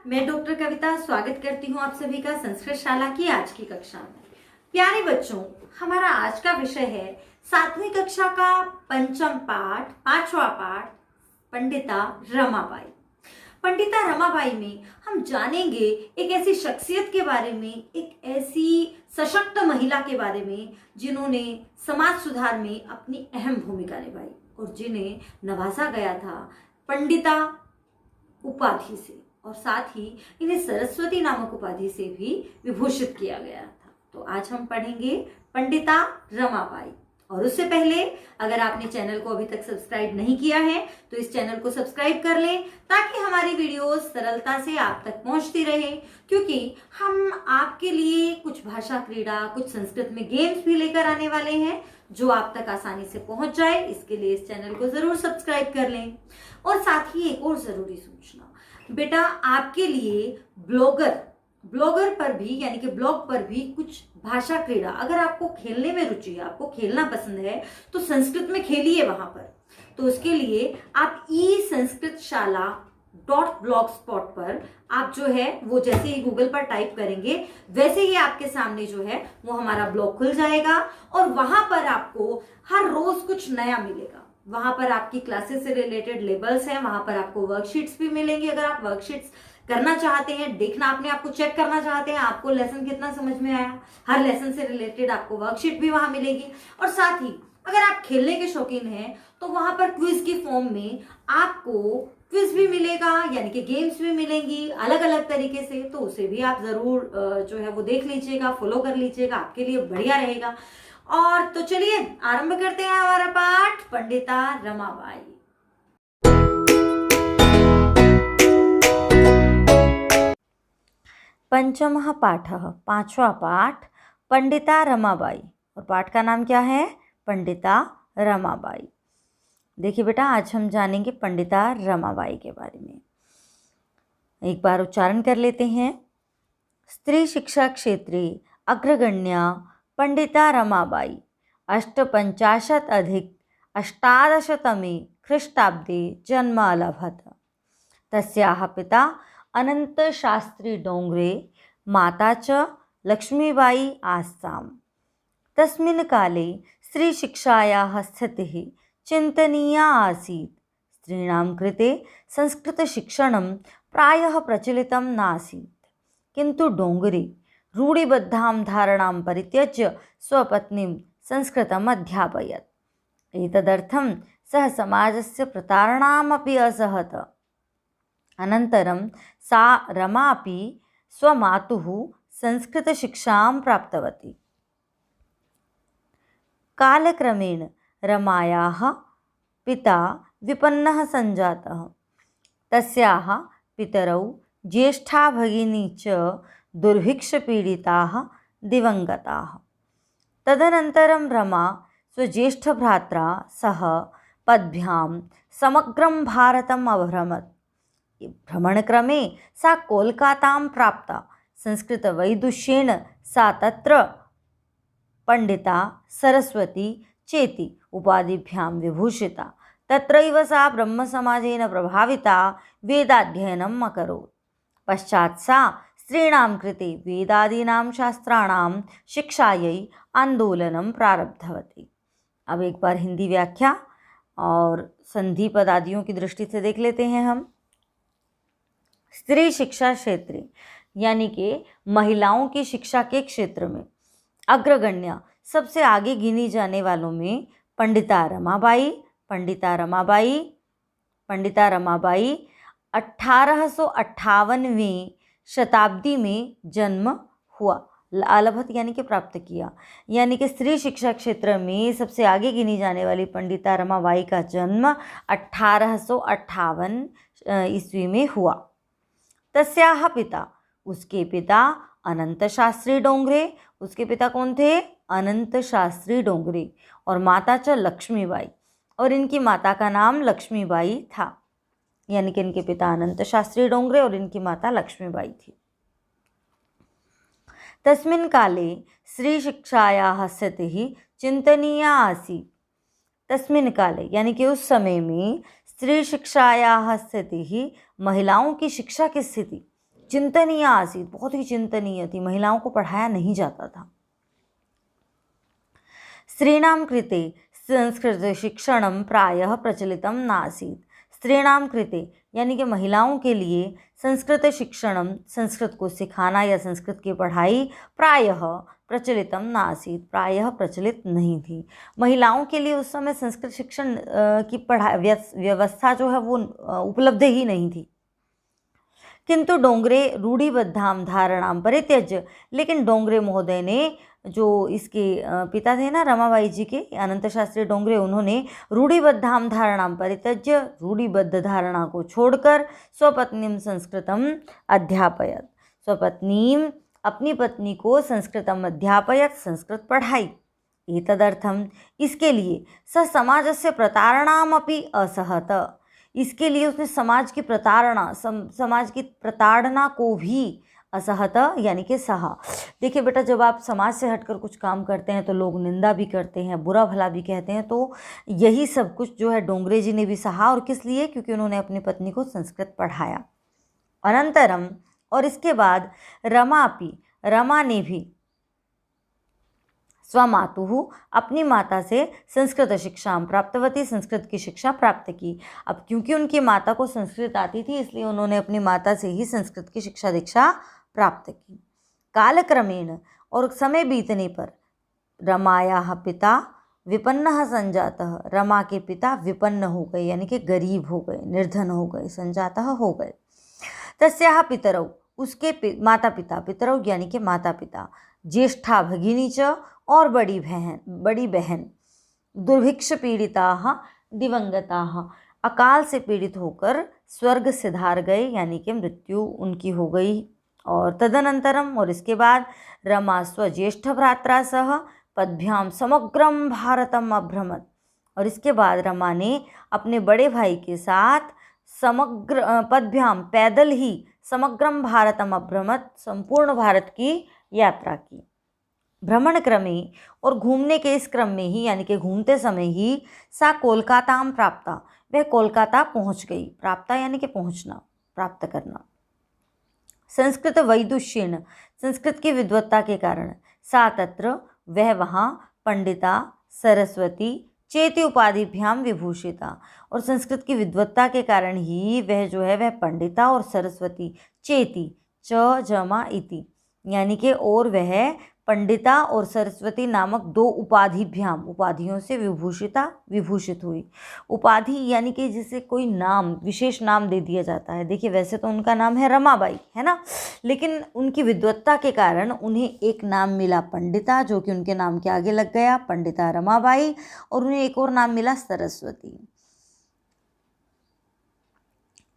मैं डॉक्टर कविता स्वागत करती हूँ आप सभी का संस्कृत शाला की आज की कक्षा में। प्यारे बच्चों, हमारा आज का विषय है 7वीं कक्षा का पंचम पाठ, 5वां पाठ, पंडिता रमाबाई। पंडिता रमाबाई में हम जानेंगे एक ऐसी शख्सियत के बारे में, एक ऐसी सशक्त महिला के बारे में जिन्होंने समाज सुधार में अपनी अहम भूमिका निभाई और जिन्हें नवाजा गया था पंडिता उपाधि से, और साथ ही इन्हें सरस्वती नामक उपाधि से भी विभूषित किया गया था। तो आज हम पढ़ेंगे पंडिता रमाबाई। और उससे पहले अगर आपने चैनल को अभी तक सब्सक्राइब नहीं किया है तो इस चैनल को सब्सक्राइब कर लें ताकि हमारी वीडियोस सरलता से आप तक पहुंचती रहे, क्योंकि हम आपके लिए कुछ भाषा क्रीड़ा, कुछ संस्कृत में गेम्स भी लेकर आने वाले हैं जो आप तक आसानी से पहुंच जाए। इसके लिए इस चैनल को जरूर सब्सक्राइब कर लें। और साथ ही एक और जरूरी सूचना, बेटा आपके लिए ब्लॉगर पर भी यानी कि ब्लॉग पर भी कुछ भाषा क्रीड़ा, अगर आपको खेलने में रुचि है, आपको खेलना पसंद है तो संस्कृत में खेलिए वहां पर। तो उसके लिए आप e-संस्कृतशाला.blogspot पर आप जो है वो जैसे ही गूगल पर टाइप करेंगे वैसे ही आपके सामने जो है वो हमारा ब्लॉग खुल जाएगा और वहां पर आपको हर रोज कुछ नया मिलेगा। वहां पर आपकी क्लासेस से रिलेटेड लेबल्स हैं, वहां पर आपको वर्कशीट्स भी मिलेंगी। अगर आप वर्कशीट्स करना चाहते हैं, देखना, अपने आप को चेक करना चाहते हैं, आपको लेसन कितना समझ में आया, हर लेसन से रिलेटेड आपको वर्कशीट भी वहां मिलेगी। और साथ ही अगर आप खेलने के शौकीन हैं तो वहां पर क्विज की फॉर्म में आपको क्विज भी मिलेगा, यानी कि गेम्स भी मिलेंगी अलग अलग तरीके से। तो उसे भी आप जरूर जो है वो देख लीजिएगा, फॉलो कर लीजिएगा, आपके लिए बढ़िया रहेगा। और तो चलिए आरंभ करते हैं हमारा पाठ पंडिता रमाबाई। पंचमः पाठः, 5वां पाठ, पंडिता रमाबाई। और पाठ का नाम क्या है? पंडिता रमाबाई। देखिए बेटा, आज हम जानेंगे पंडिता रमाबाई के बारे में। एक बार उच्चारण कर लेते हैं। स्त्री शिक्षा क्षेत्रे अग्रगण्या पंडिता रमाबाई 850-18 ख्रीष्टाब्दे जन्म अलभत। तस्याः पिता अनन्तशास्त्री डोंगरे, माता च लक्ष्मीबाई आस्ताम्। तस्मिन् काले स्त्रीशिक्षायाः स्थितिः चिन्तनीया आसीत्। स्त्रीणां कृते संस्कृतशिक्षणं प्रायः प्रचलितं नासीत्, किन्तु डोंगरे रूढिबद्धां धारणां परित्यज्य स्वपत्नीं संस्कृतम् अध्यापयत्। एतदर्थं सः समाजस्य प्रतारणामपि असहत। अनन्तरं सा रमापि स्वमातुः संस्कृतशिक्षां प्राप्तवती। कालक्रमेण रमायाः पिता विपन्नः सञ्जातः। तस्याः पितरौ ज्येष्ठा भगिनी च दुर्भिक्षपीडिताः दिवङ्गताः। तदनन्तरं रमा स्वज्येष्ठभ्रात्रा सह पद्भ्यां समग्रं भारतम् अभ्रमत्। भ्रमणक्रमे सा कोलकातां प्राप्ता। संस्कृतवैदुष्येण सा तत्र पंडिता सरस्वती चेति उपाधिभ्यां विभूषिता। तत्रैव सा ब्रह्मसमाजेन प्रभाविता वेदाध्ययनम् अकरोत्। पश्चात् सा स्त्रीणां कृते वेदादीनां शास्त्राणां शिक्षायै आंदोलनं प्रारब्धवती। अब एक बार हिंदी व्याख्या और संधि पद आदियों की दृष्टि से देख लेते हैं हम। स्त्री शिक्षा क्षेत्र यानी कि महिलाओं की शिक्षा के क्षेत्र में अग्रगण्य सबसे आगे गिनी जाने वालों में पंडिता रमाबाई 1858वीं शताब्दी में जन्म हुआ। अलभत यानी कि प्राप्त किया, यानी कि स्त्री शिक्षा क्षेत्र में सबसे आगे गिनी जाने वाली पंडिता रमाबाई का जन्म 1858 ईस्वी में हुआ। तस्याः पिता, उसके पिता अनंत शास्त्री डोंगरे, उसके पिता कौन थे? अनंत शास्त्री डोंगरे। और माता च लक्ष्मीबाई, और इनकी माता का नाम लक्ष्मीबाई था, यानी कि इनके पिता अनंत शास्त्री डोंगरे और इनकी माता लक्ष्मीबाई थी। तस्मिन् काले स्त्री शिक्षायाः स्थितिः चिंतनीया आसीत्। तस्मिन् काले यानी कि उस समय में स्त्री शिक्षायाः स्थितिः, महिलाओं की शिक्षा की स्थिति चिंतनीय आसीत्, बहुत ही चिंतनीय थी, महिलाओं को पढ़ाया नहीं जाता था। स्त्रीणां कृते संस्कृतशिक्षणं प्रायः प्रचलितं नासीत्। स्त्रीणां कृते यानी कि महिलाओं के लिए संस्कृत शिक्षणम, संस्कृत को सिखाना या संस्कृत की पढ़ाई प्रायः प्रचलितम नासीत्, प्रायः प्रचलित नहीं थी। महिलाओं के लिए उस समय संस्कृत शिक्षण की पढ़ाई व्यवस्था जो है वो उपलब्ध ही नहीं थी। किंतु डोंगरे रूढ़िबद्धाम धारणाम परित्यज्य, लेकिन डोंगरे महोदय ने, जो इसके पिता थे ना रमाबाई जी के, अनंत शास्त्री डोंगरे, उन्होंने रूढ़िबद्धाम धारणाम परित्यज्य, रूढ़िबद्ध धारणा को छोड़कर स्वपत्नीम संस्कृतम अध्यापयत, स्वपत्नीम अपनी पत्नी को संस्कृतम अध्यापयत, संस्कृत पढ़ाई। एतदर्थम, इसके लिए स समाजस्य प्रतारणामपि असहत, इसके लिए उसने समाज की प्रताड़ना, समाज की प्रताड़ना को भी असहत यानी कि सहा। देखिए बेटा, जब आप समाज से हटकर कुछ काम करते हैं तो लोग निंदा भी करते हैं, बुरा भला भी कहते हैं, तो यही सब कुछ जो है डोंगरे जी ने भी सहा। और किस लिए? क्योंकि उन्होंने अपनी पत्नी को संस्कृत पढ़ाया। अनंतरम, और इसके बाद रमा ने भी स्वमातुः, अपनी माता से संस्कृत शिक्षा प्राप्तवती, संस्कृत की शिक्षा प्राप्त की। अब क्योंकि उनकी माता को संस्कृत आती थी, इसलिए उन्होंने अपनी माता से ही संस्कृत की शिक्षा दीक्षा प्राप्त की। कालक्रमेण, और समय बीतने पर, रमायाः पिता विपन्नः संजातः, रमा के पिता विपन्न हो गए यानी कि गरीब हो गए, निर्धन हो गए, संजातः हो गए। तस्याः पितरौ, उसके माता पिता, पितरौ यानी कि माता पिता, ज्येष्ठा भगिनी च, और बड़ी बहन, दुर्भिक्ष पीड़िताः दिवंगताः, अकाल से पीड़ित होकर स्वर्ग सिधार गए यानी कि मृत्यु उनकी हो गई। और तदनंतरम, और इसके बाद, रमा स्वज्येष्ठ भ्रात्रा सह पद्भ्याम समग्रम भारतम अभ्रमत, और इसके बाद रमा ने अपने बड़े भाई के साथ समग्र पद्भ्याम, पैदल ही, समग्रम भारतम अभ्रमत, संपूर्ण भारत की यात्रा की। भ्रमण क्रमे, और घूमने के इस क्रम में ही यानी कि घूमते समय ही, सा कोलकाताम प्राप्ता, वह कोलकाता पहुंच गई। प्राप्ता यानी कि पहुंचना, प्राप्त करना। संस्कृत वैदुष्येन, संस्कृत की विद्वत्ता के कारण, सा तत्र, वह वहाँ, पंडिता सरस्वती चेति उपाधिभ्याम विभूषिता, और संस्कृत की विद्वत्ता के कारण ही वह जो है वह पंडिता और सरस्वती, चेति च जमा इति, यानी कि और वह पंडिता और सरस्वती नामक दो उपाधिभ्याम, उपाधियों से विभूषित हुई। उपाधि यानी कि जिसे कोई नाम, विशेष नाम दे दिया जाता है। देखिए वैसे तो उनका नाम है रमाबाई, है ना, लेकिन उनकी विद्वत्ता के कारण उन्हें एक नाम मिला पंडिता, जो कि उनके नाम के आगे लग गया, पंडिता रमाबाई, और उन्हें एक और नाम मिला सरस्वती।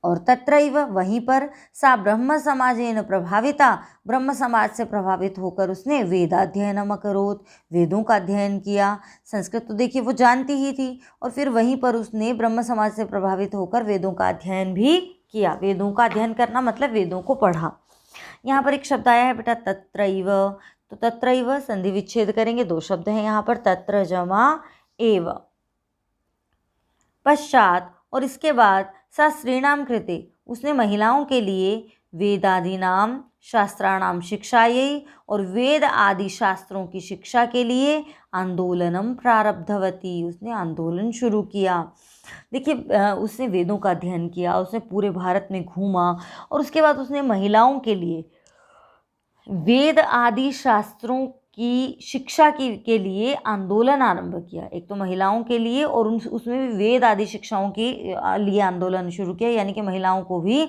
और तत्रैव, वहीं पर, सा ब्रह्म समाजेन प्रभाविता, ब्रह्म समाज से प्रभावित होकर उसने वेदाध्ययनम अकरोत्, वेदों का अध्ययन किया। संस्कृत तो देखिए वो जानती ही थी, और फिर वहीं पर उसने ब्रह्म समाज से प्रभावित होकर वेदों का अध्ययन भी किया। वेदों का अध्ययन करना मतलब वेदों को पढ़ा। यहाँ पर एक शब्द आया है बेटा तत्रैव, तो तत्रैव संधि विच्छेद करेंगे, दो शब्द हैं यहाँ पर, तत्र जमा एव। पश्चात, और इसके बाद, सा स्त्रीणाम कृते, उसने महिलाओं के लिए वेदादीनाम शास्त्राणाम शिक्षायै, और वेद आदि शास्त्रों की शिक्षा के लिए आंदोलनम प्रारब्धवती, उसने आंदोलन शुरू किया। देखिए उसने वेदों का अध्ययन किया, उसने पूरे भारत में घूमा, और उसके बाद उसने महिलाओं के लिए वेद आदि शास्त्रों की शिक्षा के लिए आंदोलन आरंभ किया। एक तो महिलाओं के लिए, और उसमें भी वेद आदि शिक्षाओं के लिए आंदोलन शुरू किया, यानी कि महिलाओं को भी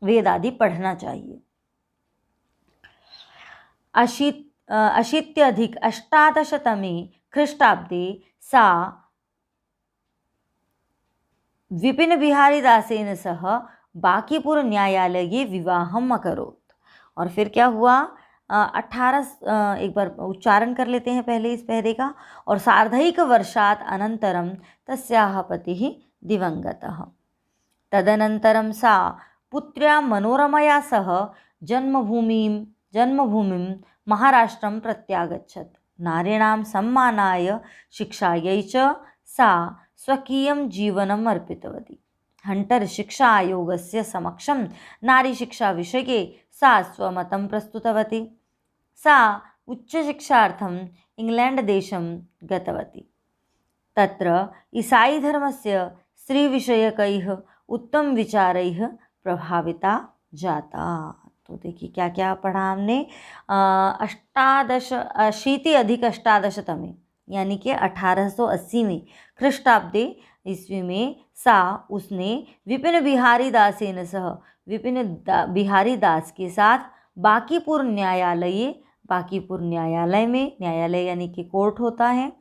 वेद आदि पढ़ना चाहिए। अशीत्यधिक अष्टादशतमे ख्रीष्टाब्दे सा विपिन बिहारी दासेन सह बांकीपुर न्यायालये विवाहम अकरोत्। और फिर क्या हुआ, 18, एक बार उच्चारण कर लेते हैं पहले इस पहरे का, और सार्धैक वर्षात् अनंतरम तस्याः पतिः दिवंगतः। तदनंतरम सा पुत्र्या मनोरमया सह जन्मभूमिं महाराष्ट्रं प्रत्यागच्छत्। नारीणां सम्मानाय शिक्षायै च सा स्वकीयं जीवनम् अर्पितवती। हंटर शिक्षा आयोगस्य समक्षं नारीशिक्षाविषये सा स्वमतं प्रस्तुतवती। सा उच्चशिक्षार्थम् इंग्लैण्डदेशं गतवती। तत्र ईसाईधर्मस्य स्त्रीविषयकैः उत्तमविचारैः प्रभाविता जाता। तो देखिए क्या क्या पढ़ा हमने। अशीति-अधिक-अष्टादशतमे यानी कि 1880 में ख्रीष्टाब्दे ईस्वी में उसने विपिन बिहारी दासेन सह बिहारी दास के साथ बांकीपुर न्यायालय में, न्यायालय यानी कि कोर्ट होता है,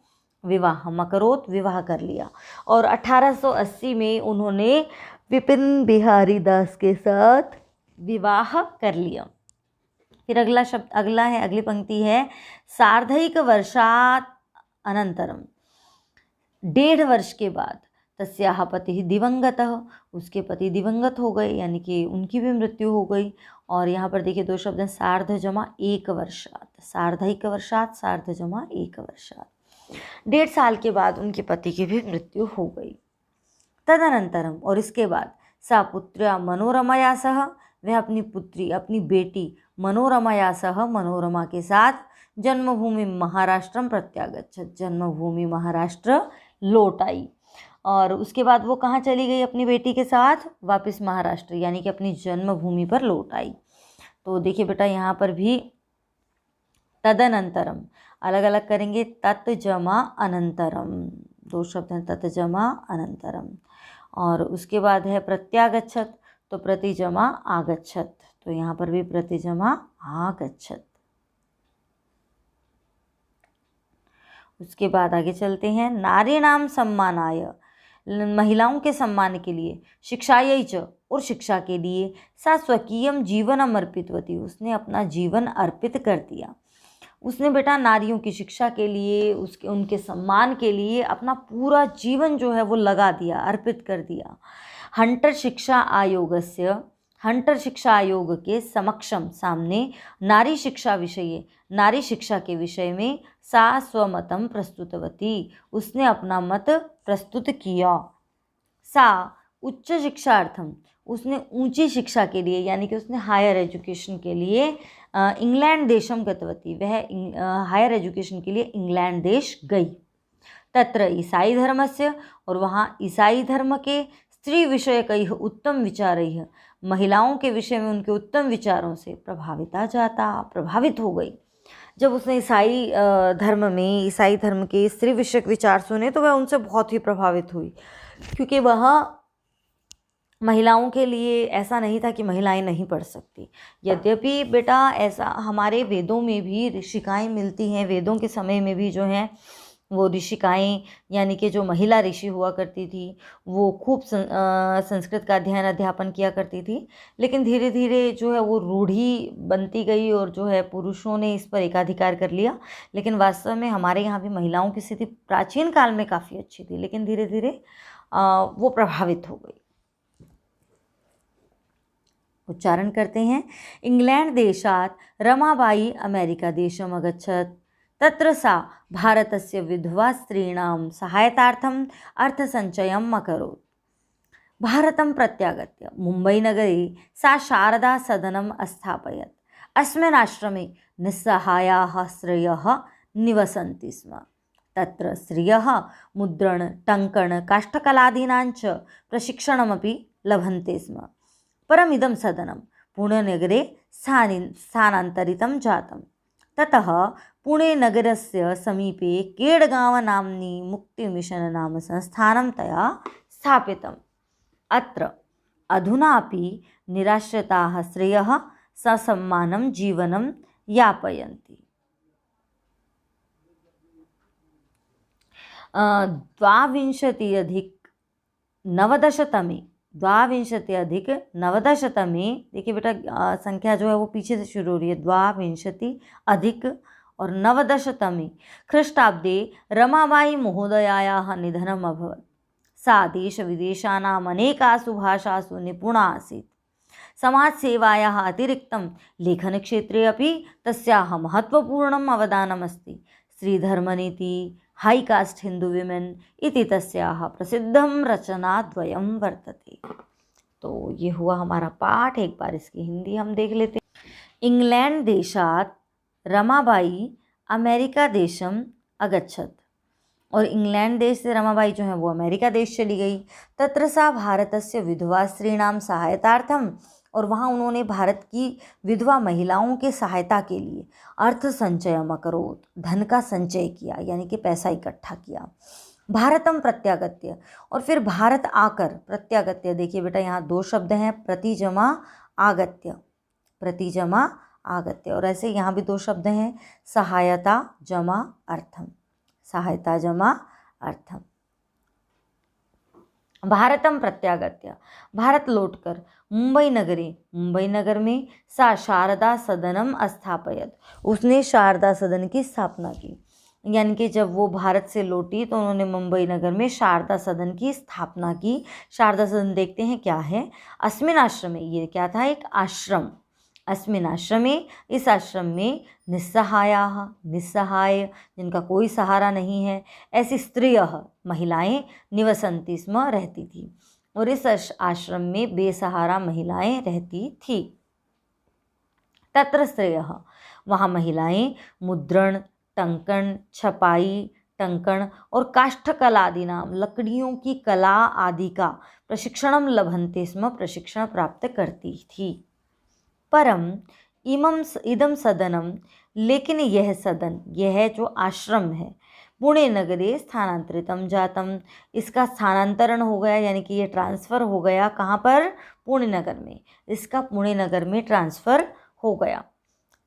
विवाह कर लिया। और 1880 में उन्होंने विपिन बिहारी दास के साथ विवाह कर लिया। फिर अगली पंक्ति है सार्धैक वर्षात् अनंतरम, 1.5 वर्ष के बाद तस्याः पतिः दिवंगतः, उसके पति दिवंगत हो गए यानी कि उनकी भी मृत्यु हो गई। और यहाँ पर देखिए 2 शब्द हैं, सार्ध जमा 1 वर्षात्, सार्धैक वर्षात्, सार्ध जमा 1 वर्षात्। 1.5 साल के बाद उनके पति की भी मृत्यु हो गई। तदनंतरम, और इसके बाद सा पुत्र्या मनोरमया सह, वह अपनी बेटी मनोरमया सह, मनोरमा के साथ जन्मभूमि महाराष्ट्रम प्रत्यागच्छत, जन्मभूमि महाराष्ट्र लौट आई। और उसके बाद वो कहाँ चली गई अपनी बेटी के साथ? वापस महाराष्ट्र यानी कि अपनी जन्मभूमि पर लौट आई। तो देखिए बेटा यहाँ पर भी तदनंतरम अलग अलग करेंगे, तत् जमा अनंतरम, 2 शब्द हैं, तत् जमा अनंतरम। और उसके बाद है प्रत्यागच्छत, तो प्रति जमा आगच्छत, तो यहाँ पर भी प्रति जमा आगच्छत। उसके बाद आगे चलते हैं, नारीणाम सम्मानाय, महिलाओं के सम्मान के लिए, शिक्षायै च, और शिक्षा के लिए, सा स्वकीयम जीवनम अर्पितवती, उसने अपना जीवन अर्पित कर दिया। उसने बेटा नारियों की शिक्षा के लिए, उनके सम्मान के लिए अपना पूरा जीवन जो है वो लगा दिया, अर्पित कर दिया। हंटर शिक्षा आयोग के समक्षम, सामने, नारी शिक्षा के विषय में सा स्वमतम प्रस्तुतवती, उसने अपना मत प्रस्तुत किया। सा उच्च शिक्षार्थम, उसने ऊंची शिक्षा के लिए यानी कि उसने हायर एजुकेशन के लिए इंग्लैंड देशम गतवती, वह हायर एजुकेशन के लिए इंग्लैंड देश गई। तत्र ईसाई धर्मस्य, और वहाँ ईसाई धर्म के, स्त्री विषयकैः उत्तम विचारैः, महिलाओं के विषय में उनके उत्तम विचारों से प्रभावित हो गई। जब उसने ईसाई धर्म के स्त्री विषयक विचार सुने तो वह उनसे बहुत ही प्रभावित हुई, क्योंकि वह महिलाओं के लिए ऐसा नहीं था कि महिलाएं नहीं पढ़ सकती। यद्यपि बेटा ऐसा हमारे वेदों में भी ऋषिकाएँ मिलती हैं, वेदों के समय में भी जो हैं वो ऋषिकाएँ यानी कि जो महिला ऋषि हुआ करती थी वो खूब संस्कृत का अध्यापन किया करती थी। लेकिन धीरे धीरे जो है वो रूढ़ी बनती गई और जो है पुरुषों ने इस पर एकाधिकार कर लिया। लेकिन वास्तव में हमारे यहाँ भी महिलाओं की स्थिति प्राचीन काल में काफ़ी अच्छी थी, लेकिन धीरे धीरे वो प्रभावित हो गई। उच्चारण करते हैं, इंग्लैंड देशात् रमाबाई अमेरिका देशम अगच्छत, तत्र सा भारतस्य विधवा स्त्रीणां सहायतार्थम् अर्थसञ्चयम् अकरोत्। भारतं प्रत्यागत्य मुम्बईनगरे सा शारदा सदनम् अस्थापयत्। अस्मिन् आश्रमे निस्सहायाः स्त्रियः निवसन्ति स्म। तत्र स्त्रियः मुद्रण, टङ्कण, काष्ठकलादीनां च प्रशिक्षणमपि लभन्ते स्म। परमिदं सदनं पुणेनगरे स्थानान्तरितं जातं। ततः पुणेनगरस्य समीपे केडगांव नाम्नि मुक्तिमिशन नाम संस्थानं तया स्थापितम्। अत्र अधुनापि निराश्रिताः स्त्रियः ससम्मानं जीवनं यापयन्ति। 22+19 देखिए बेटा संख्या जो है वो पीछे से शुरू हो रही है। 22+19 ख्रीष्टाब्दे रमाबाई महोदयायाः निधनम् अभवत्। सा देशविदेशानाम् अनेकासु भाषासु निपुणा आसीत्। समाजसेवायाः अतिरिक्तं लेखनक्षेत्रे अपि तस्याः महत्त्वपूर्णम् अवदानम् अस्ति। स्त्रीधर्मनीति, हाई कास्ट हिंदू विमेन इति तस्याः प्रसिद्धं रचनाद्वयं वर्तते। तो ये हुआ हमारा पाठ। एक बार इसकी हिंदी हम देख लेते हैं। इंग्लैंड देशात् रमाबाई अमेरिका देशम अगच्छत। और इंग्लैंड देश से रमाबाई जो है वो अमेरिका देश चली गई। तत्र सा भारतस्य विधवा स्त्रीणां सहायतार्थम, और वहाँ उन्होंने भारत की विधवा महिलाओं के सहायता के लिए अर्थ संचयम अकरोत्, धन का संचय किया, यानी कि पैसा इकट्ठा किया। भारतम प्रत्यागत्य, और फिर भारत आकर, प्रत्यागत्य देखिए बेटा यहाँ दो शब्द हैं, प्रति जमा आगत्य, प्रति जमा आगत्य, और ऐसे यहाँ भी दो शब्द हैं, सहायता जमा अर्थम, सहायता जमा अर्थम। भारतम प्रत्यागत्य, भारत लौटकर, मुंबई नगरे, मुंबई नगर में, सा शारदा सदनम स्थापयत, उसने शारदा सदन की स्थापना की। यानी कि जब वो भारत से लौटी तो उन्होंने मुंबई नगर में शारदा सदन की स्थापना की। शारदा सदन देखते हैं क्या है। अस्मिन आश्रमे, ये क्या था, एक आश्रम। अस्मिन आश्रमे, इस आश्रम में, निस्सहायाः, निस्सहाय जिनका कोई सहारा नहीं है, ऐसी स्त्रियः महिलाएं, निवसन्ति स्म रहती थी, और इस आश्रम में बेसहारा महिलाएं रहती थी। तत्र स्त्रियः, वहाँ महिलाएं मुद्रण, टंकन, छपाई, टंकन और काष्ठकलादि नाम, लकड़ियों की कला आदि का प्रशिक्षणम लभन्ते स्म, प्रशिक्षण प्राप्त करती थी। परम इदम सदनम, लेकिन यह सदन, यह जो आश्रम है, पुणे नगरे स्थानांतरितम जातम, इसका स्थानांतरण हो गया, यानी कि ये ट्रांसफ़र हो गया कहाँ पर, पुणे नगर में, इसका पुणे नगर में ट्रांसफ़र हो गया।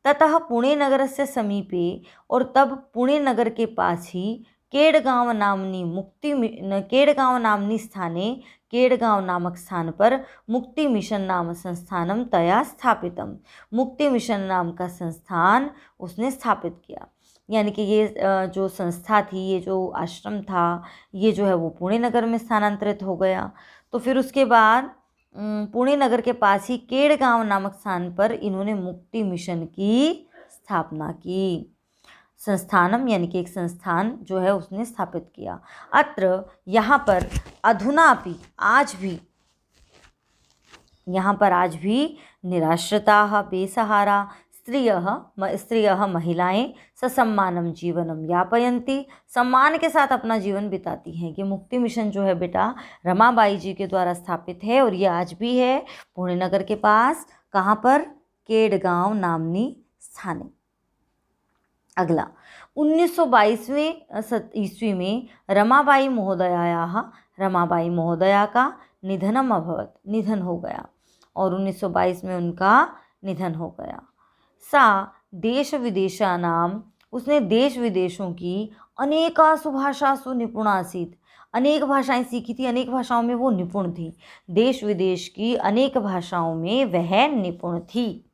ततः पुणे नगरस्य समीपे, और तब पुणे नगर के पास ही, केडगांव नामनी स्थाने, केडगांव नामक स्थान पर, मुक्ति मिशन नाम संस्थानम तया स्थापितम, मुक्ति मिशन नाम का संस्थान उसने स्थापित किया। यानी कि ये जो संस्था थी, ये जो आश्रम था, ये जो है वो पुणे नगर में स्थानांतरित हो गया। तो फिर उसके बाद पुणे नगर के पास ही केडगांव नामक स्थान पर इन्होंने मुक्ति मिशन की स्थापना की। संस्थानम यानी कि एक संस्थान जो है उसने स्थापित किया। अत्र, यहाँ पर, अधुनापि, आज भी, यहाँ पर आज भी, निराश्रिताः बेसहारा, स्त्रियः महिलाएं, ससम्मानम जीवनम यापयन्ति, सम्मान के साथ अपना जीवन बिताती हैं। ये मुक्ति मिशन जो है बेटा रमाबाई जी के द्वारा स्थापित है, और ये आज भी है पुणे नगर के पास, कहाँ पर, केडगांव नामनी स्थाने। अगला, 1922वें ईस्वी में रमाबाई महोदया का निधनम अभवत, निधन हो गया, और 1922 में उनका निधन हो गया। सा देश विदेशानाम, उसने देश विदेशों की, अनेकासु भाषासु निपुणासीत्, अनेक भाषाएं सीखी थी, अनेक भाषाओं में वो निपुण थी। देश विदेश की अनेक भाषाओं में वह निपुण थी।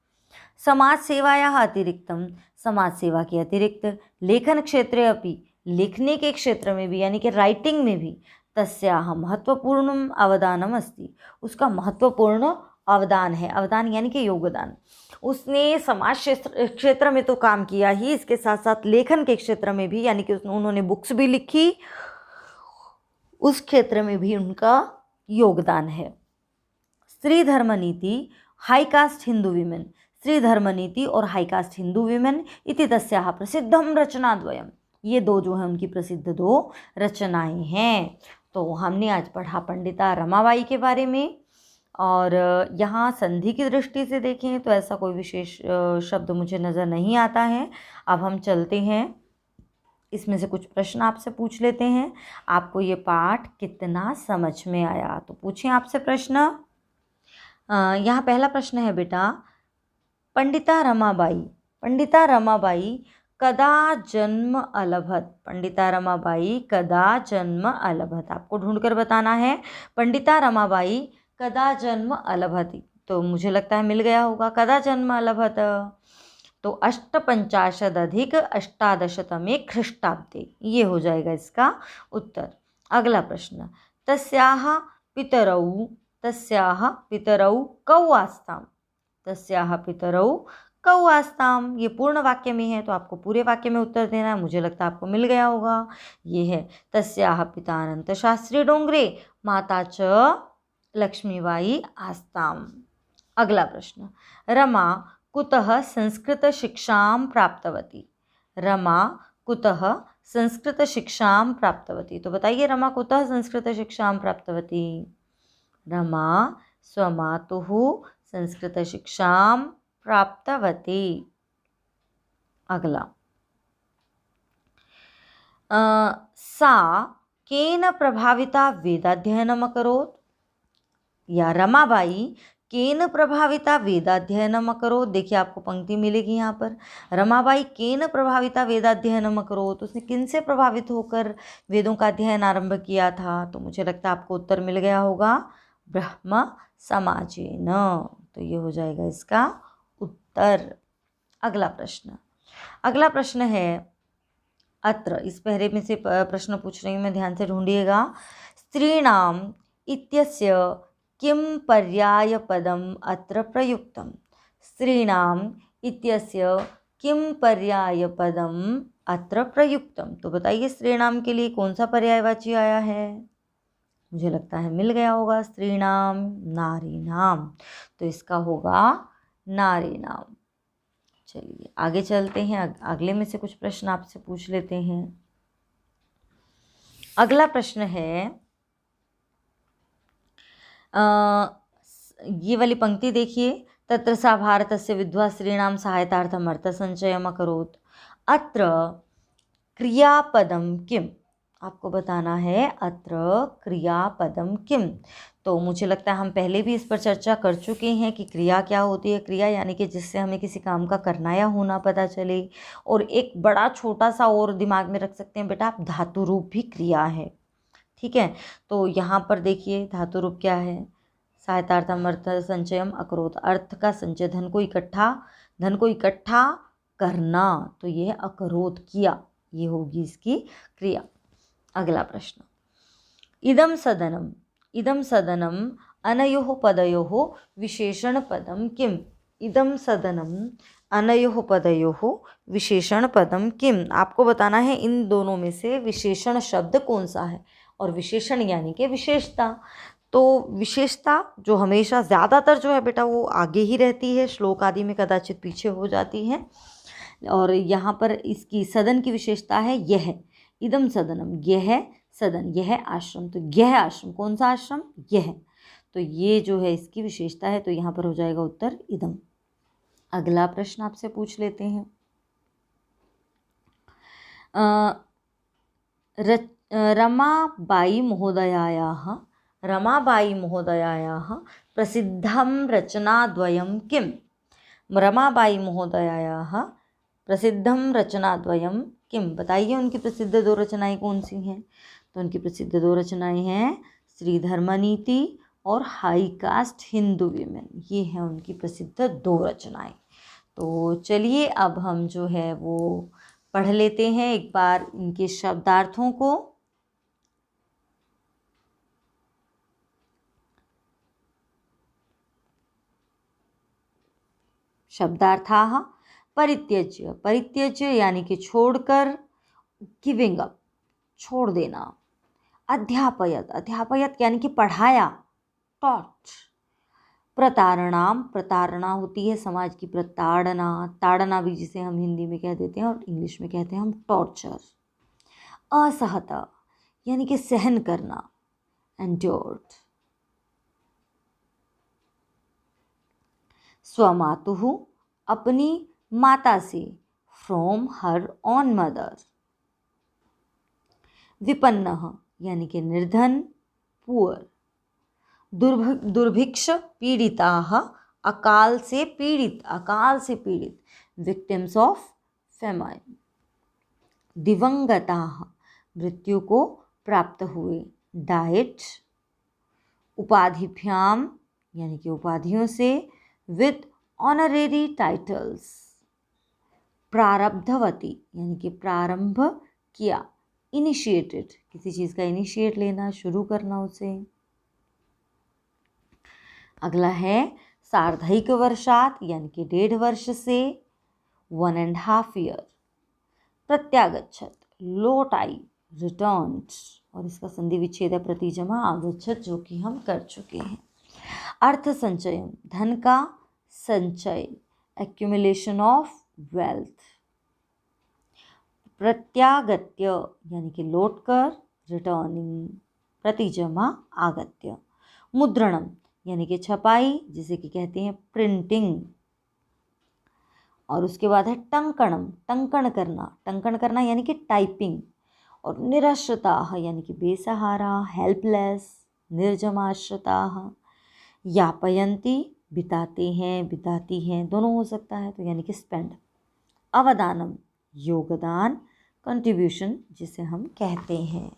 समाज सेवायाः अतिरिक्तम, समाज सेवा के अतिरिक्त, लेखन क्षेत्रे अपि, लिखने के क्षेत्र में भी, यानी कि राइटिंग में भी, तस्याः महत्वपूर्ण अवदानम अस्ति, उसका महत्वपूर्ण अवदान है। अवदान यानी कि योगदान। उसने समाज क्षेत्र में तो काम किया ही, इसके साथ साथ लेखन के क्षेत्र में भी, यानी कि उन्होंने बुक्स भी लिखी, उस क्षेत्र में भी उनका योगदान है। स्त्री धर्म नीति, हाई कास्ट हिंदू विमेन, स्त्री धर्म नीति और हाई कास्ट हिंदू विमेन इति तस्याः प्रसिद्धम रचनाद्वयम, ये दो जो हैं उनकी प्रसिद्ध दो रचनाएं हैं। तो हमने आज पढ़ा पंडिता रमाबाई के बारे में, और यहाँ संधि की दृष्टि से देखें तो ऐसा कोई विशेष शब्द मुझे नज़र नहीं आता है। अब हम चलते हैं, इसमें से कुछ प्रश्न आपसे पूछ लेते हैं। आपको ये पाठ कितना समझ में आया, तो पूछें आपसे प्रश्न। यहाँ पहला प्रश्न है बेटा, पंडिता रमाबाई कदा जन्म अलभत, पंडिता रमाबाई कदा जन्म अलभत, आपको ढूंढकर बताना है। पंडिता रमाबाई कदा जन्म अलभत, तो मुझे लगता है मिल गया होगा। कदा जन्म अलभत, तो 850 ख्रीष्टाब्दे, ये हो जाएगा इसका उत्तर। अगला प्रश्न, तस्याः पितरौ कौ आस्ताम, तस्याः पितरौ कौ आस्ताम, ये पूर्ण वाक्य में है तो आपको पूरे वाक्य में उत्तर देना है। मुझे लगता है आपको मिल गया होगा। ये है तस्याः पिता अनन्तशास्त्री डोंगरे माता च लक्ष्मीबाई आस्ताम। अगला प्रश्न, रमा कुतः संस्कृत शिक्षां प्राप्तवती? रमा कुतः संस्कृत शिक्षां प्राप्तवती? तो बताइए रमा कुतः संस्कृत शिक्षां प्राप्तवती? रमा स्वमातुः संस्कृत शिक्षां प्राप्तवती। अगला, सा केन प्रभाविता वेदाध्ययनम् अकरोत्? या रमाबाई केन प्रभाविता वेदाध्ययनम् अकरोत्? देखिए आपको पंक्ति मिलेगी यहाँ पर, रमाबाई केन प्रभाविता वेदाध्ययनम् अकरोत्, उसने किन से प्रभावित होकर वेदों का अध्ययन आरंभ किया था? तो मुझे लगता है आपको उत्तर मिल गया होगा, ब्रह्म समाजेन। तो ये हो जाएगा इसका उत्तर। अगला प्रश्न है अत्र, इस पहरे में से प्रश्न पूछ रही हूँ मैं, ध्यान से ढूंढिएगा। स्त्रीणाम इत्यस्य किम पर्यायपदम अत्र प्रयुक्तम? स्त्रीणाम इत्यस्य किम पर्यायपदम अत्र प्रयुक्तम? तो बताइए स्त्रीणाम के लिए कौन सा पर्यायवाची आया है? मुझे लगता है मिल गया होगा, स्त्रीणाम नारीणाम, तो इसका होगा नारीणाम। चलिए आगे चलते हैं, अगले में से कुछ प्रश्न आपसे पूछ लेते हैं। अगला प्रश्न है, ये वाली पंक्ति देखिए, तत्र सा भारतस्य विद्वा स्त्रीणां सहायतार्थम अर्थसंचयम् अकरोत्। अत्र क्रियापदम किम? आपको बताना है अत्र क्रियापदम किम। तो मुझे लगता है हम पहले भी इस पर चर्चा कर चुके हैं कि क्रिया क्या होती है। क्रिया यानी कि जिससे हमें किसी काम का करना या होना पता चले। और एक बड़ा छोटा सा और दिमाग में रख सकते हैं बेटा आप, धातु रूप भी क्रिया है, ठीक है। तो यहाँ पर देखिए धातु रूप क्या है, सहायतार्थम अर्थ संचयम अकरोत, अर्थ का संचय, धन को इकट्ठा करना, तो ये है अकरोत, किया, ये होगी इसकी क्रिया। अगला प्रश्न, इदम सदनम अनयोः पदयोः विशेषण पदम किम? इदम सदनम अनयोः पदयोः विशेषण पदम किम? आपको बताना है इन दोनों में से विशेषण शब्द कौन सा है। और विशेषण यानी कि विशेषता। तो विशेषता जो हमेशा ज़्यादातर जो है बेटा वो आगे ही रहती है, श्लोक आदि में कदाचित पीछे हो जाती है। और यहाँ पर इसकी सदन की विशेषता है यह, इदम सदनम, यह सदन, यह आश्रम। तो यह आश्रम, कौन सा आश्रम? यह। तो ये जो है इसकी विशेषता है, तो यहाँ पर हो जाएगा उत्तर इदम। अगला प्रश्न आपसे पूछ लेते हैं, रमाबाई महोदयायाः प्रसिद्धं रचनाद्वयं किम्? रमाबाई महोदयायाः प्रसिद्धं रचनाद्वयं किम्? बताइए उनकी प्रसिद्ध दो रचनाएं कौन सी हैं। तो उनकी प्रसिद्ध दो रचनाएं हैं स्त्री धर्मनीति और हाई कास्ट हिंदू वीमेन, ये हैं उनकी प्रसिद्ध दो रचनाएं। तो चलिए अब हम जो है वो पढ़ लेते हैं एक बार इनके शब्दार्थों को। शब्दार्थाः, परित्यज्य, परित्यज्य यानी कि छोड़कर, गिविंग अप, छोड़ देना। अध्यापयत, अध्यापयत यानी कि पढ़ाया, टॉट। प्रतारणाम, प्रताड़ना होती है समाज की प्रताड़ना, ताड़ना भी जिसे हम हिंदी में कह देते हैं और इंग्लिश में कहते हैं हम टॉर्चर। असहता यानी कि सहन करना, एंड्योर्ड। स्वमातुः, अपनी माता से, फ्रॉम हर ऑन मदर। विपन्नः यानी कि निर्धन, पुअर। दुर्भिक्ष पीड़िताः, अकाल से पीड़ित, अकाल से पीड़ित, विक्टिम्स ऑफ फेमाइन। दिवंगताः, मृत्यु को प्राप्त हुए, डाइट। उपाधिभ्याम यानी कि उपाधियों से, विद ऑनरेरी टाइटल्स। प्रारब्धवती यानी कि प्रारंभ किया, इनिशिएटेड, किसी चीज़ का इनिशिएट लेना, शुरू करना उसे। अगला है सार्धैक वर्षात यानी कि 1.5 वर्ष से 1.5 ईयर। प्रत्यागच्छत लौट आई, रिटर्न्ड, और इसका संधि विच्छेद है प्रतिजमा आगच्छत, जो कि हम कर चुके हैं। अर्थ संचयन धन का संचय, एक्यूमुलेशन ऑफ वेल्थ। प्रत्यागत्य यानी कि लौटकर, रिटर्निंग, प्रतिजमा आगत्य। मुद्रणम यानी कि छपाई, जिसे कि कहते हैं प्रिंटिंग। और उसके बाद है टंकणम, टंकण करना यानी कि टाइपिंग। और निराश्रिताः यानी कि बेसहारा, हेल्पलेस, निर्जमाश्रिताः। यापयन्ति बिताते हैं, बिताती हैं, दोनों हो सकता है, तो यानी कि स्पेंड। अवदानम योगदान, कंट्रीब्यूशन जिसे हम कहते हैं।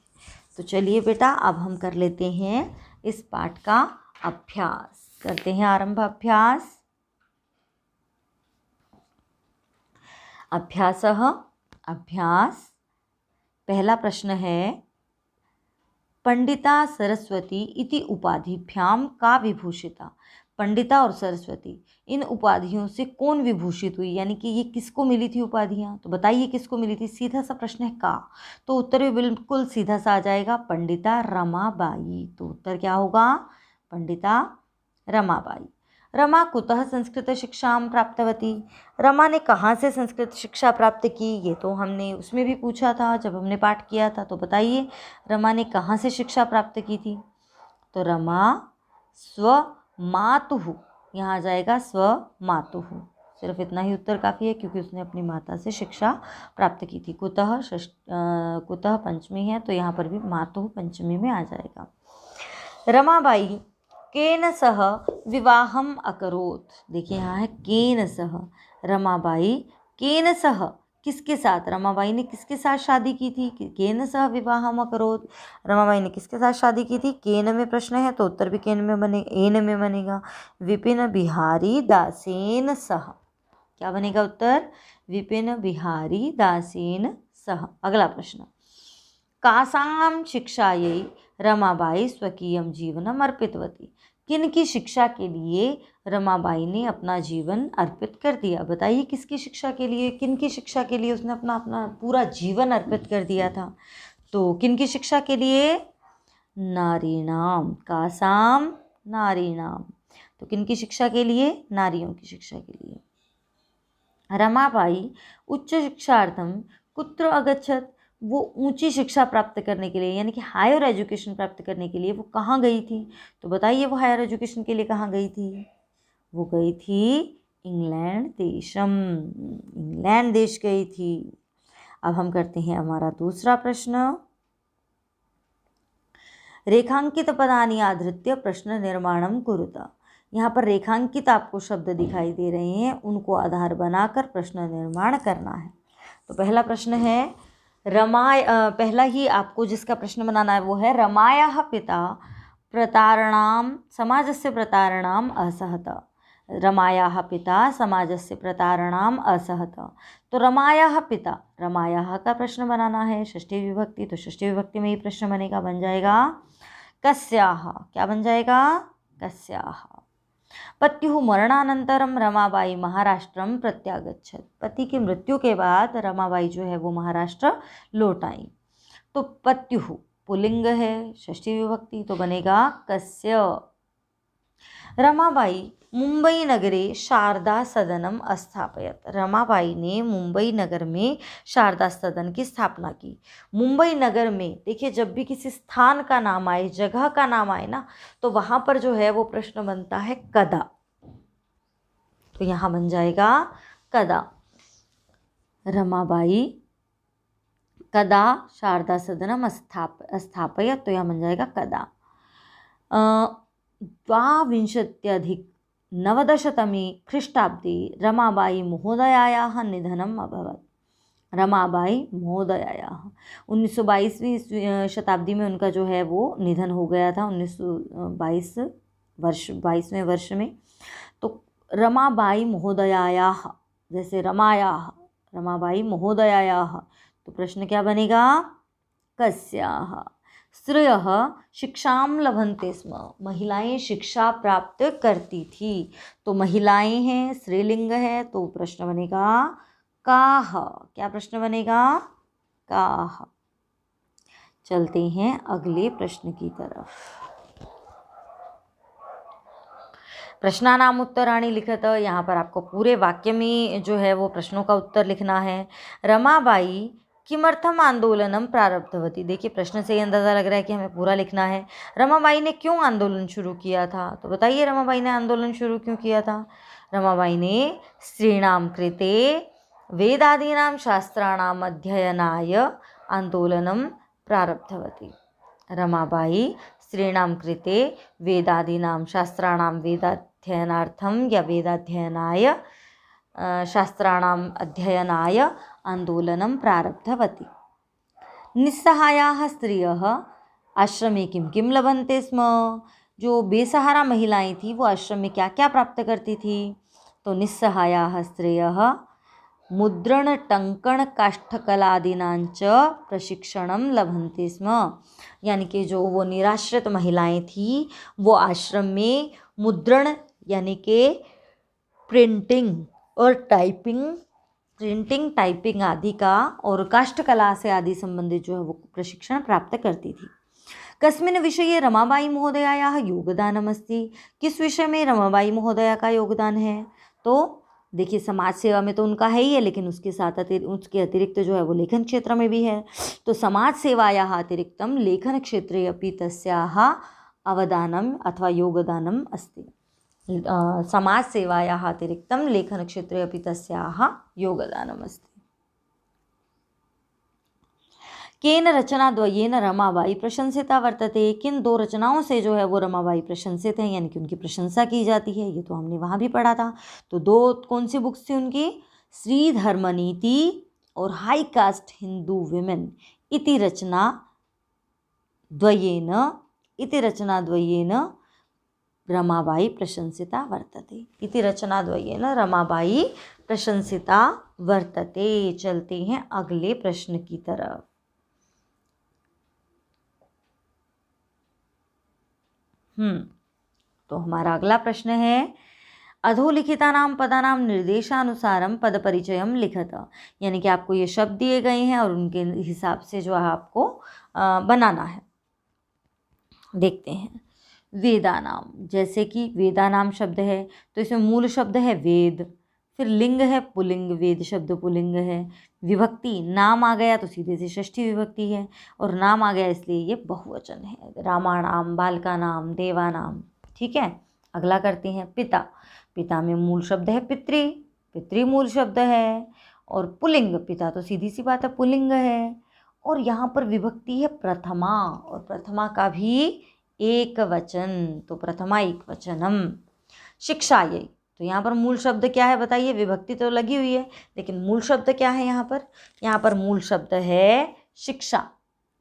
तो चलिए बेटा, अब हम कर लेते हैं इस पाठ का अभ्यास। करते हैं आरंभ अभ्यास। अभ्यासः अभ्यास। पहला प्रश्न है, पंडिता सरस्वती इति उपाधिभ्याम का विभूषिता। पंडिता और सरस्वती, इन उपाधियों से कौन विभूषित हुई, यानी कि ये किसको मिली थी उपाधियाँ, तो बताइए किसको मिली थी। सीधा सा प्रश्न है का, तो उत्तर भी बिल्कुल सीधा सा आ जाएगा, पंडिता रमाबाई। तो उत्तर क्या होगा, पंडिता रमाबाई। रमा कुतः संस्कृत शिक्षां प्राप्तवती। रमा ने कहाँ से संस्कृत शिक्षा प्राप्त की, ये तो हमने उसमें भी पूछा था जब हमने पाठ किया था। तो बताइए रमा ने कहाँ से शिक्षा प्राप्त की थी। तो रमा स्वमातुः, यहाँ आ जाएगा स्वमातुः। सिर्फ इतना ही उत्तर काफ़ी है, क्योंकि उसने अपनी माता से शिक्षा प्राप्त की थी। कुतः पंचमी है, तो यहाँ पर भी मातुः पंचमी में आ जाएगा। रमाबाई केन सह विवाहम अकरोत्। देखिए यहाँ है केन सह, रमाबाई केन सह, किसके साथ, रमाबाई ने किसके साथ शादी की थी। केन सह विवाहम अकरोत्, रमाबाई ने किसके साथ शादी की थी। केन में प्रश्न है, तो उत्तर भी केन में बनेगा, एन में बनेगा। विपिन बिहारी दासेन सह, क्या बनेगा उत्तर, विपिन बिहारी दासेन सह। अगला प्रश्न, कासां शिक्षायै रमाबाई स्वकीयं जीवनम अर्पितवती। किन की शिक्षा के लिए रमाबाई ने अपना जीवन अर्पित कर दिया। बताइए किसकी शिक्षा के लिए, किन की शिक्षा के लिए उसने अपना पूरा जीवन अर्पित कर दिया था। तो किन की शिक्षा के लिए, नारीणाम, कासाम नारीणाम। तो किन की शिक्षा के लिए, नारियों की शिक्षा के लिए। रमाबाई उच्च शिक्षार्थम कुत्र अगच्छत। वो ऊंची शिक्षा प्राप्त करने के लिए, यानी कि हायर एजुकेशन प्राप्त करने के लिए वो कहाँ गई थी। तो बताइए वो हायर एजुकेशन के लिए कहाँ गई थी। वो गई थी इंग्लैंड देशम, इंग्लैंड देश गई थी। अब हम करते हैं हमारा दूसरा प्रश्न। रेखांकित पदानि आधृत्य प्रश्न निर्माणम कुरुता। यहाँ पर रेखांकित आपको शब्द दिखाई दे रहे हैं, उनको आधार बनाकर प्रश्न निर्माण करना है। तो पहला प्रश्न है, पहला ही आपको जिसका प्रश्न बनाना है वो है, रमायाः पिता प्रतारणां समाजस्य प्रतारणां असहत। रमायाः पिता समाजस्य प्रतारणां असहत। तो रमायाः पिता, रमायाः का प्रश्न बनाना है, षष्ठी विभक्ति, तो षष्ठी विभक्ति में ही प्रश्न बनेगा, बन जाएगा कस्याः, क्या बन जाएगा, कस्याः। पत्युः मरणानंतरम रमाबाई महाराष्ट्रम प्रत्यागच्छत। पति की मृत्यु के बाद रमाबाई जो है वो महाराष्ट्र लौट आई। तो पत्युः पुल्लिंग है, षष्ठी विभक्ति, तो बनेगा कस्य। रमाबाई मुंबई नगरे शारदा सदनम अस्थापयत। रमाबाई ने मुंबई नगर में शारदा सदन की स्थापना की। मुंबई नगर में देखिए, जब भी किसी स्थान का नाम आए, जगह का नाम आए ना, तो वहाँ पर जो है वो प्रश्न बनता है कदा। तो यहाँ बन जाएगा कदा। रमाबाई कदा शारदा सदनम स्थापयत, तो यहाँ बन जाएगा कदा। द्वाविंशत्यधिक-नवदशतमे ख्रीष्टाब्दे रमाबाई महोदयायाः निधनम् अभवत्। रमाबाई महोदयायाः 1922वीं शताब्दी में उनका जो है वो निधन हो गया था, 22वें वर्ष में। तो रमाबाई महोदयायाः, जैसे रमायाः, रमाबाई महोदयायाः, तो प्रश्न क्या बनेगा, कस्याः। स्त्रियः शिक्षां लभन्ते स्म, महिलाएं शिक्षा प्राप्त करती थी। तो महिलाएं हैं, स्त्रीलिंग है, तो प्रश्न बनेगा काः। क्या प्रश्न बनेगा? काः। चलते हैं अगले प्रश्न की तरफ। प्रश्नानाम उत्तराणि लिखत, यहाँ पर आपको पूरे वाक्य में जो है वो प्रश्नों का उत्तर लिखना है। रमाबाई किमर्थम आंदोलनम प्रारब्धवती। देखिए प्रश्न से ही अंदाज़ा लग रहा है कि हमें पूरा लिखना है। रमाबाई ने क्यों आंदोलन शुरू किया था? तो बताइए रमाबाई ने आंदोलन शुरू क्यों किया था? रमाबाई ने स्त्रीणां कृते वेदादीनां शास्त्राणाम् अध्ययनाय आंदोलनं प्रारब्धवती। रमाबाई स्त्रीणां कृते वेदादीनां शास्त्राणां वेदाध्ययनार्थं या वेदाध्ययनाय शास्त्राणाम् अध्ययनाय आंदोलनं प्रारब्धवती। निस्सहायाः स्त्रियः आश्रमे किं किं लभन्ते स्म। जो बेसहारा महिलाएं थी वो आश्रम में क्या क्या प्राप्त करती थी? तो निस्सहायाः स्त्रियः मुद्रण टंकण काष्ठकलादीनांच प्रशिक्षणं लभन्ते स्म। यानी कि जो वो निराश्रित महिलाएं थी वो आश्रम में मुद्रण यानी कि प्रिंटिंग और टाइपिंग आदि का और काष्ठकला से आदि संबंधित जो है वो प्रशिक्षण प्राप्त करती थी। कस्मिन् विषये रमाबाई महोदयायाः योगदानमस्ति। किस विषय में रमाबाई महोदया का योगदान है? तो देखिए समाज सेवा में तो उनका है ही है, लेकिन उसके साथ उसके अतिरिक्त जो है वो लेखन क्षेत्र में भी है। तो समाज सेवायाः अतिरिक्तं लेखन क्षेत्रे अपि तस्याः अवदानम् अथवा योगदानम् अस्ति। समाज सेवायाः अतिरिक्तं लेखन क्षेत्रे अपि तस्याः योगदानम् अस्ति। केन रचनाद्वयेन रमाबाई प्रशंसिता वर्तते। किन दो रचनाओं से जो है वो रमाबाई प्रशंसित हैं, यानी कि उनकी प्रशंसा की जाती है। ये तो हमने वहाँ भी पढ़ा था। तो दो कौन सी बुक्स थी उनकी? श्री धर्मनीति और हाई कास्ट हिंदू विमेन इति रचनाद्वयेन रमाबाई प्रशंसिता वर्तते। इति रचनाद्वयेन रमाबाई प्रशंसिता वर्तते। चलते हैं अगले प्रश्न की तरफ। तो हमारा अगला प्रश्न है अधोलिखितानां पदानां निर्देशानुसारं पदपरिचयं लिखत। यानी कि आपको ये शब्द दिए गए हैं और उनके हिसाब से जो है आपको बनाना है। देखते हैं। वेदानाम, जैसे कि वेदानाम शब्द है तो इसमें मूल शब्द है वेद, फिर लिंग है पुल्लिंग, वेद शब्द पुल्लिंग है। विभक्ति नाम आ गया तो सीधे से षष्ठी विभक्ति है, और नाम आ गया इसलिए ये बहुवचन है। रामाणाम, बालकानाम, देवानाम। ठीक है, अगला करते हैं। पिता, पिता में मूल शब्द है पितृ, पितृ मूल शब्द है। और पुल्लिंग, पिता तो सीधी सी बात है पुल्लिंग है। और यहाँ पर विभक्ति है प्रथमा, और प्रथमा का भी एक वचन, तो प्रथमा एक वचनम। शिक्षा, यही तो यहाँ पर मूल शब्द क्या है बताइए? विभक्ति तो लगी हुई है लेकिन मूल शब्द क्या है यहाँ पर? यहाँ पर मूल शब्द है शिक्षा,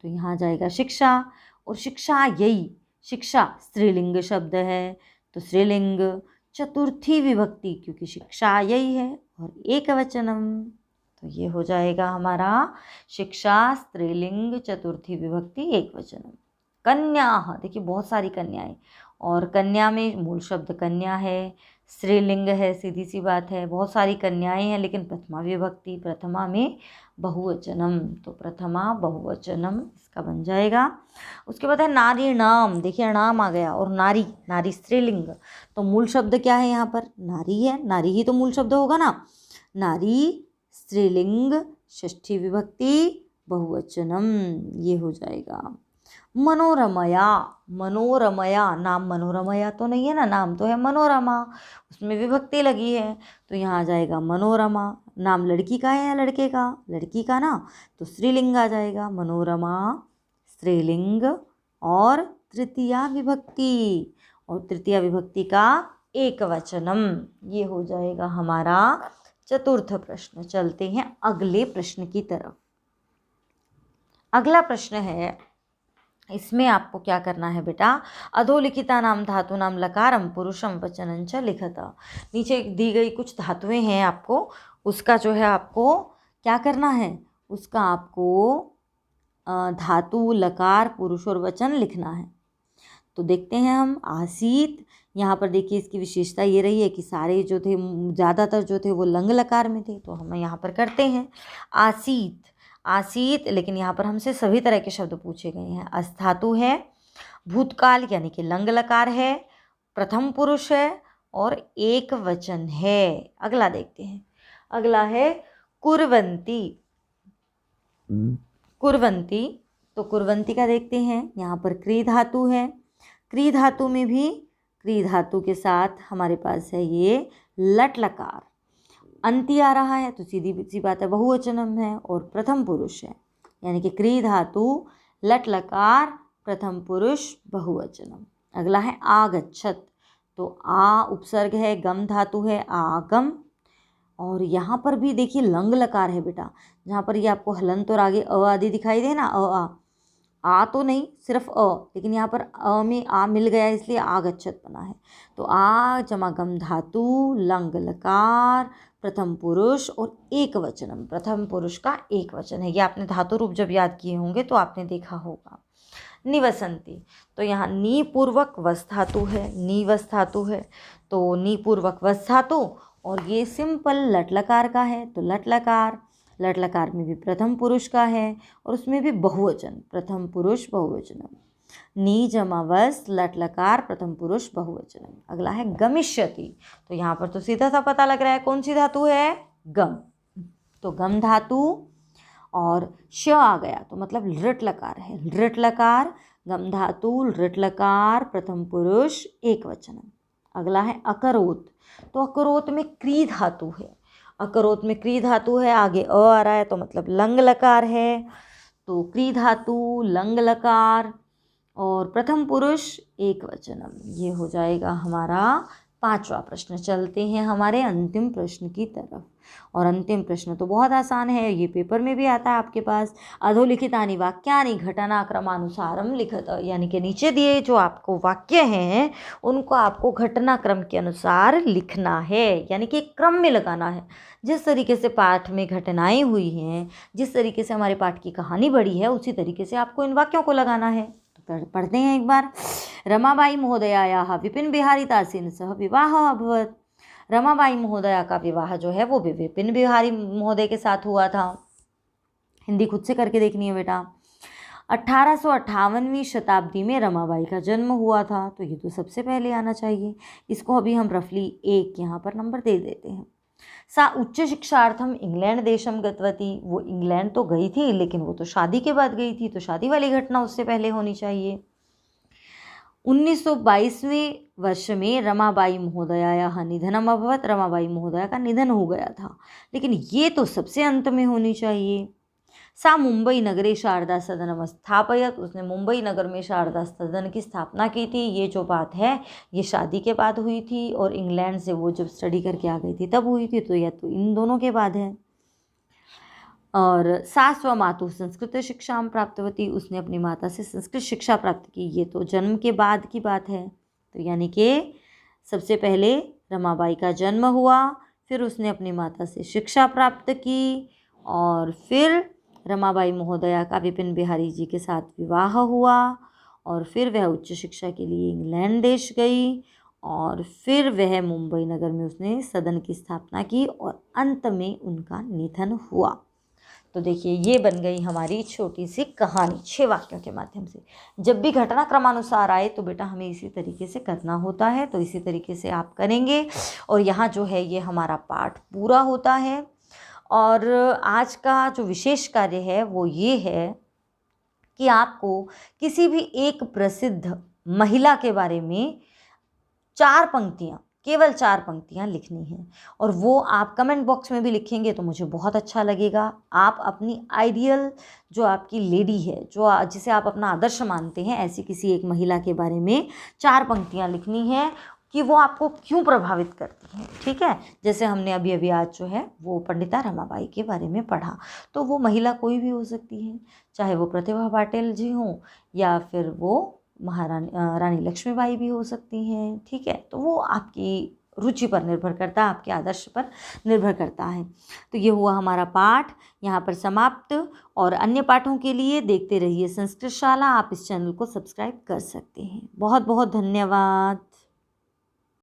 तो यहाँ जाएगा शिक्षा। और शिक्षा यही, शिक्षा स्त्रीलिंग शब्द है तो स्त्रीलिंग। चतुर्थी विभक्ति, क्योंकि शिक्षा यही है, और एक वचनम, तो ये हो जाएगा हमारा शिक्षा स्त्रीलिंग चतुर्थी विभक्ति एक वचनम। कन्या, देखिए बहुत सारी कन्याएं, और कन्या में मूल शब्द कन्या है, स्त्रीलिंग है, सीधी सी बात है। बहुत सारी कन्याएं हैं लेकिन प्रथमा विभक्ति, प्रथमा में बहुवचनम, तो प्रथमा बहुवचनम इसका बन जाएगा। उसके बाद है नारी नाम, देखिए नाम आ गया, और नारी, नारी स्त्रीलिंग, तो मूल शब्द क्या है यहाँ पर? नारी है, नारी ही तो मूल शब्द होगा ना। नारी स्त्रीलिंग षष्ठी विभक्ति बहुवचनम, ये हो जाएगा। मनोरमया, मनोरमया, नाम मनोरमया तो नहीं है ना, नाम तो है मनोरमा, उसमें विभक्ति लगी है तो यहाँ आ जाएगा मनोरमा। नाम लड़की का है या लड़के का? लड़की का ना, तो स्त्रीलिंग आ जाएगा मनोरमा, स्त्रीलिंग। और तृतीया विभक्ति, और तृतीया विभक्ति का एक वचनम, ये हो जाएगा हमारा चतुर्थ प्रश्न। चलते हैं अगले प्रश्न की तरफ। अगला प्रश्न है, इसमें आपको क्या करना है बेटा? अधोलिखितानां धातूनां लकारं पुरुषं वचनं च लिखत। नीचे दी गई कुछ धातुएं हैं, आपको उसका जो है आपको क्या करना है? उसका आपको धातु, लकार, पुरुष और वचन लिखना है। तो देखते हैं हम आसीत। यहाँ पर देखिए इसकी विशेषता ये रही है कि सारे जो थे, ज़्यादातर जो थे वो लंग लकार में थे। तो हम यहाँ पर करते हैं आसीत, आसीत। लेकिन यहाँ पर हमसे सभी तरह के शब्द पूछे गए हैं। अस्थातु है, भूतकाल यानी कि लंग लकार है, प्रथम पुरुष है और एक वचन है। अगला देखते हैं, अगला है कुर्वन्ती। कुर्वन्ती, तो कुर्वन्ती का देखते हैं। यहाँ पर क्री धातु है। क्री धातु में भी क्री धातु के साथ हमारे पास है ये लट लकार। अंति आ रहा है तो सीधी सी बात है बहुवचनम है और प्रथम पुरुष है, यानी कि क्री धातु, लट लकार, प्रथम पुरुष, बहुवचनम। अगला है आगच्छत। तो आ उपसर्ग है, गम धातु है, आगम। और यहाँ पर भी देखिए लंग लकार है बेटा। जहाँ पर ये आपको हलंत और आगे अ आदि दिखाई दे ना, आ तो नहीं, सिर्फ अ, लेकिन यहाँ पर अ में आ मिल गया इसलिए आगच्छत बना है। तो आ जमा गम धातु, लंग लकार, प्रथम पुरुष और एक वचनम। प्रथम पुरुष का एक वचन है। ये आपने धातु रूप जब याद किए होंगे तो आपने देखा होगा। निवसंती, तो यहाँ नी पूर्वक वस धातु है, नी वस धातु है। तो नी पूर्वक वस धातु और ये सिंपल लट लकार का है। तो लट लकार, लट लकार में भी प्रथम पुरुष का है और उसमें भी बहुवचन, प्रथम पुरुष बहुवचनम। नी जमा वस, लट लकार, प्रथम पुरुष बहुवचनम। अगला है गमिष्यति। तो यहाँ पर तो सीधा सा पता लग रहा है कौन सी धातु है, गम। तो गम धातु और श आ गया तो मतलब लृट लकार है। लृट लकार, गम धातु, लृट लकार, प्रथम पुरुष, एक वचनम। अगला है अकरोत। तो अकरोत में क्री धातु है। अकरोत में क्री धातु है, आगे अ आ रहा है तो मतलब लंग लकार है। तो क्री धातु, लंग लकार और प्रथम पुरुष, एक वचनम। ये हो जाएगा हमारा 5वां प्रश्न। चलते हैं हमारे अंतिम प्रश्न की तरफ। और अंतिम प्रश्न तो बहुत आसान है, ये पेपर में भी आता है आपके पास। अधोलिखितानि वाक्यानि घटनाक्रमानुसारम लिखत, यानी कि नीचे दिए जो आपको वाक्य हैं उनको आपको घटनाक्रम के अनुसार लिखना है, यानी कि एक क्रम में लगाना है। जिस तरीके से पाठ में घटनाएं हुई हैं, जिस तरीके से हमारे पाठ की कहानी बढ़ी है, उसी तरीके से आपको इन वाक्यों को लगाना है। तो पढ़ते हैं एक बार। रमाबाई महोदयायाः विपिन बिहारी दासेन सह विवाह अभवत्। रमाबाई महोदया का विवाह जो है वो विपिन बिहारी महोदय के साथ हुआ था। हिंदी खुद से करके देखनी है बेटा। 1858वीं शताब्दी में रमाबाई का जन्म हुआ था। तो ये तो सबसे पहले आना चाहिए। इसको अभी हम रफली 1 यहाँ पर नंबर दे देते हैं। सा उच्च शिक्षार्थम इंग्लैंड देशम गतवती। वो इंग्लैंड तो गई थी लेकिन वो तो शादी के बाद गई थी, तो शादी वाली घटना उससे पहले होनी चाहिए। 1922वें वर्ष में रमाबाई महोदयायाः निधनम अभवत्। रमाबाई महोदया का निधन हो गया था, लेकिन ये तो सबसे अंत में होनी चाहिए। सा मुंबई नगरे शारदा सदनम स्थापयत। उसने मुंबई नगर में शारदा सदन की स्थापना की थी। ये जो बात है ये शादी के बाद हुई थी और इंग्लैंड से वो जब स्टडी करके आ गई थी तब हुई थी। तो यह तो इन दोनों के बाद है। और सा स्वमातु संस्कृत शिक्षा प्राप्तवती। उसने अपनी माता से संस्कृत शिक्षा प्राप्त की। ये तो जन्म के बाद की बात है। तो यानी कि सबसे पहले रमाबाई का जन्म हुआ, फिर उसने अपनी माता से शिक्षा प्राप्त की और फिर रमाबाई महोदया का विपिन बिहारी जी के साथ विवाह हुआ और फिर वह उच्च शिक्षा के लिए इंग्लैंड देश गई और फिर वह मुंबई नगर में उसने सदन की स्थापना की और अंत में उनका निधन हुआ। तो देखिए ये बन गई हमारी छोटी सी कहानी 6 वाक्यों के माध्यम से। जब भी घटनाक्रमानुसार आए तो बेटा हमें इसी तरीके से करना होता है। तो इसी तरीके से आप करेंगे और यहाँ जो है ये हमारा पाठ पूरा होता है। और आज का जो विशेष कार्य है वो ये है कि आपको किसी भी एक प्रसिद्ध महिला के बारे में 4 पंक्तियाँ, केवल 4 पंक्तियाँ लिखनी हैं और वो आप कमेंट बॉक्स में भी लिखेंगे तो मुझे बहुत अच्छा लगेगा। आप अपनी आइडियल जो आपकी लेडी है, जो जिसे आप अपना आदर्श मानते हैं, ऐसी किसी एक महिला के बारे में 4 पंक्तियाँ लिखनी है कि वो आपको क्यों प्रभावित करती हैं। ठीक है, जैसे हमने अभी आज जो है वो पंडिता रमाबाई के बारे में पढ़ा। तो वो महिला कोई भी हो सकती है, चाहे वो प्रतिभा पाटिल जी हों या फिर वो महारानी रानी लक्ष्मीबाई भी हो सकती हैं। ठीक है, तो वो आपकी रुचि पर निर्भर करता है, आपके आदर्श पर निर्भर करता है। तो ये हुआ हमारा पाठ यहाँ पर समाप्त। और अन्य पाठों के लिए देखते रहिए संस्कृत शाला। आप इस चैनल को सब्सक्राइब कर सकते हैं। बहुत बहुत धन्यवाद।